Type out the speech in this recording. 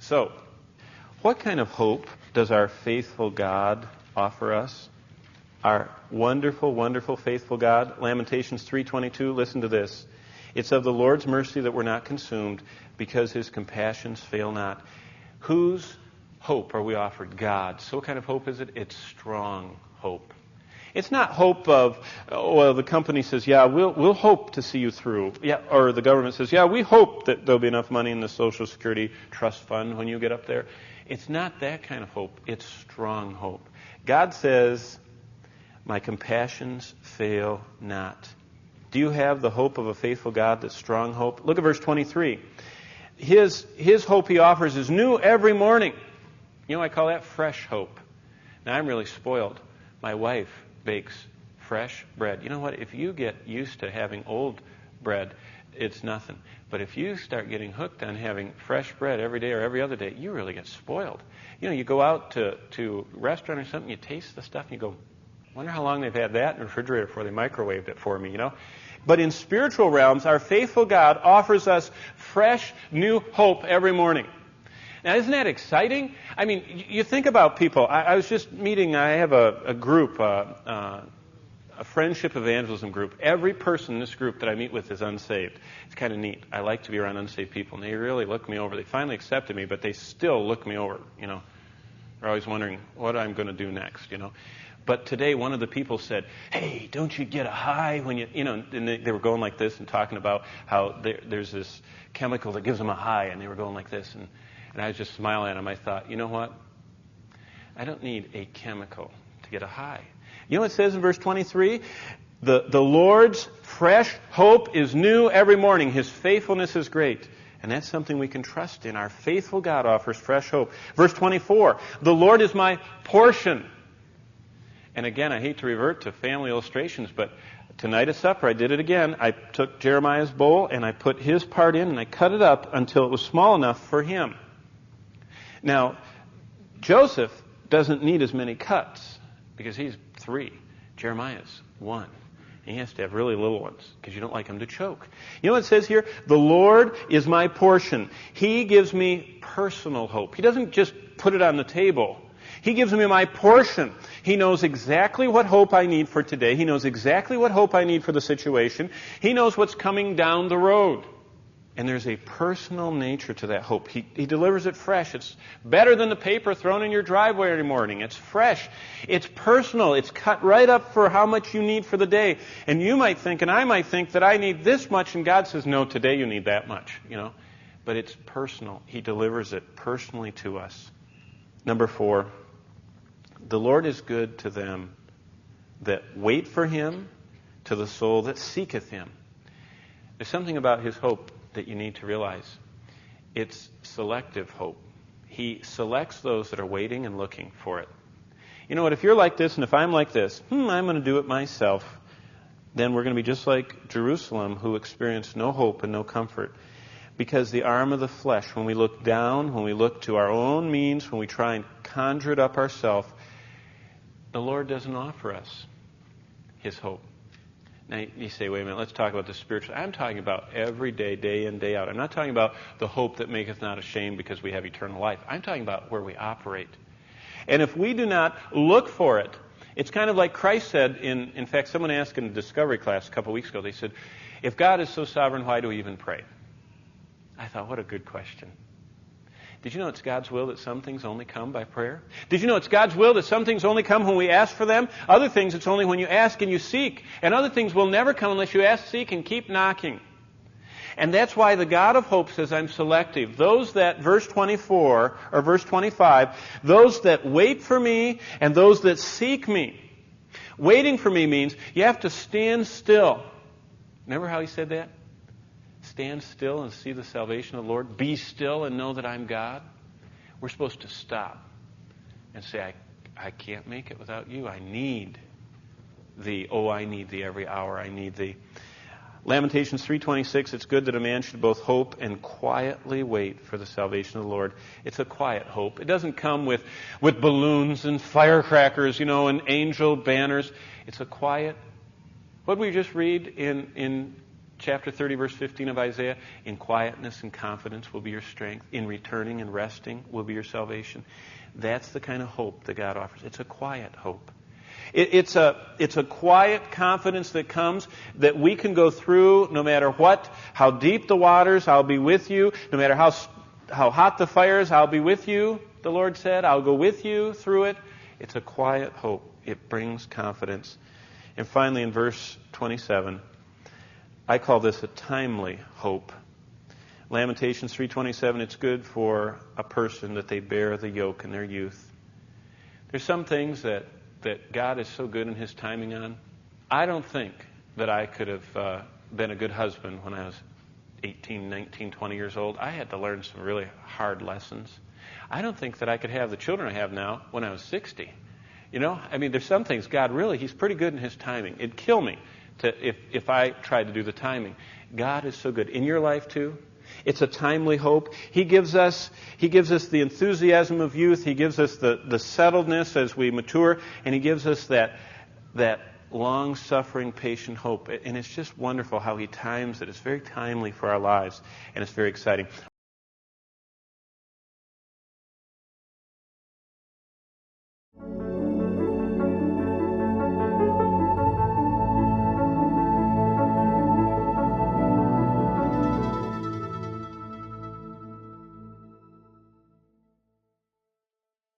So, what kind of hope does our faithful God offer us? Our wonderful, wonderful, faithful God. Lamentations 3:22, listen to this. It's of the Lord's mercy that we're not consumed, because His compassions fail not. Whose hope are we offered? God's. So what kind of hope is it? It's strong hope. It's not hope of, well, the company says, yeah, we'll hope to see you through. Yeah, or the government says, yeah, we hope that there'll be enough money in the Social Security Trust Fund when you get up there. It's not that kind of hope. It's strong hope. God says, my compassions fail not. Do you have the hope of a faithful God that's strong hope? Look at verse 23. His hope He offers is new every morning. You know, I call that fresh hope. Now, I'm really spoiled. My wife bakes fresh bread. You know what? If you get used to having old bread, it's nothing. But if you start getting hooked on having fresh bread every day or every other day, you really get spoiled. You know, you go out to a restaurant or something, you taste the stuff, and you go, wonder how long they've had that in the refrigerator before they microwaved it for me, you know? But in spiritual realms, our faithful God offers us fresh, new hope every morning. Now, isn't that exciting? I mean, you think about people. I was just meeting, I have a group, a friendship evangelism group. Every person in this group that I meet with is unsaved. It's kind of neat. I like to be around unsaved people, and they really look me over. They finally accepted me, but they still look me over, you know. They're always wondering what I'm going to do next, you know. But today, one of the people said, hey, don't you get a high when you know, and they were going like this and talking about how there's this chemical that gives them a high, and they were going like this, and I was just smiling at them. I thought, you know what? I don't need a chemical to get a high. You know what it says in verse 23? The Lord's fresh hope is new every morning. His faithfulness is great. And that's something we can trust in. Our faithful God offers fresh hope. Verse 24, the Lord is my portion. And again, I hate to revert to family illustrations, but tonight at supper, I did it again. I took Jeremiah's bowl and I put his part in and I cut it up until it was small enough for him. Now, Joseph doesn't need as many cuts because he's 3. Jeremiah's 1. And he has to have really little ones because you don't like him to choke. You know what it says here? The Lord is my portion. He gives me personal hope. He doesn't just put it on the table. He gives me my portion. He knows exactly what hope I need for today. He knows exactly what hope I need for the situation. He knows what's coming down the road. And there's a personal nature to that hope. He delivers it fresh. It's better than the paper thrown in your driveway every morning. It's fresh. It's personal. It's cut right up for how much you need for the day. And you might think, and I might think, that I need this much, and God says, no, today you need that much, you know. But it's personal. He delivers it personally to us. Number 4, the Lord is good to them that wait for Him, to the soul that seeketh Him. There's something about His hope that you need to realize. It's selective hope. He selects those that are waiting and looking for it. You know what, if you're like this and if I'm like this, I'm going to do it myself, then we're going to be just like Jerusalem, who experienced no hope and no comfort. Because the arm of the flesh, when we look down, when we look to our own means, when we try and conjure it up ourselves, the Lord doesn't offer us His hope. Now, you say, wait a minute, let's talk about the spiritual. I'm talking about every day, day in, day out. I'm not talking about the hope that maketh not ashamed because we have eternal life. I'm talking about where we operate. And if we do not look for it, it's kind of like Christ said in fact, someone asked in a discovery class a couple weeks ago, they said, if God is so sovereign, why do we even pray? I thought, what a good question. Did you know it's God's will that some things only come by prayer? Did you know it's God's will that some things only come when we ask for them? Other things, it's only when you ask and you seek. And other things will never come unless you ask, seek, and keep knocking. And that's why the God of hope says, I'm selective. Those that, verse 24, or verse 25, those that wait for me and those that seek me. Waiting for me means you have to stand still. Remember how he said that? Stand still and see the salvation of the Lord. Be still and know that I'm God. We're supposed to stop and say, I can't make it without you. I need thee. Oh, I need thee every hour. I need thee. Lamentations 3:26, it's good that a man should both hope and quietly wait for the salvation of the Lord. It's a quiet hope. It doesn't come with balloons and firecrackers, you know, and angel banners. It's a quiet. What did we just read in chapter 30, verse 15 of Isaiah, in quietness and confidence will be your strength. In returning and resting will be your salvation. That's the kind of hope that God offers. It's a quiet hope. It's a quiet confidence that comes that we can go through no matter what, how deep the waters, I'll be with you. No matter how hot the fires, I'll be with you, the Lord said. I'll go with you through it. It's a quiet hope. It brings confidence. And finally, in verse 27, I call this a timely hope. Lamentations 3:27, it's good for a person that they bear the yoke in their youth. There's some things that God is so good in His timing on. I don't think that I could have been a good husband when I was 18, 19, 20 years old. I had to learn some really hard lessons. I don't think that I could have the children I have now when I was 60. You know, I mean, there's some things God really, He's pretty good in His timing. It'd kill me if I tried to do the timing. God is so good. In your life too, it's a timely hope. He gives us the enthusiasm of youth. He gives us the settledness as we mature, and He gives us that long-suffering, patient hope. And it's just wonderful how He times it. It's very timely for our lives, and it's very exciting.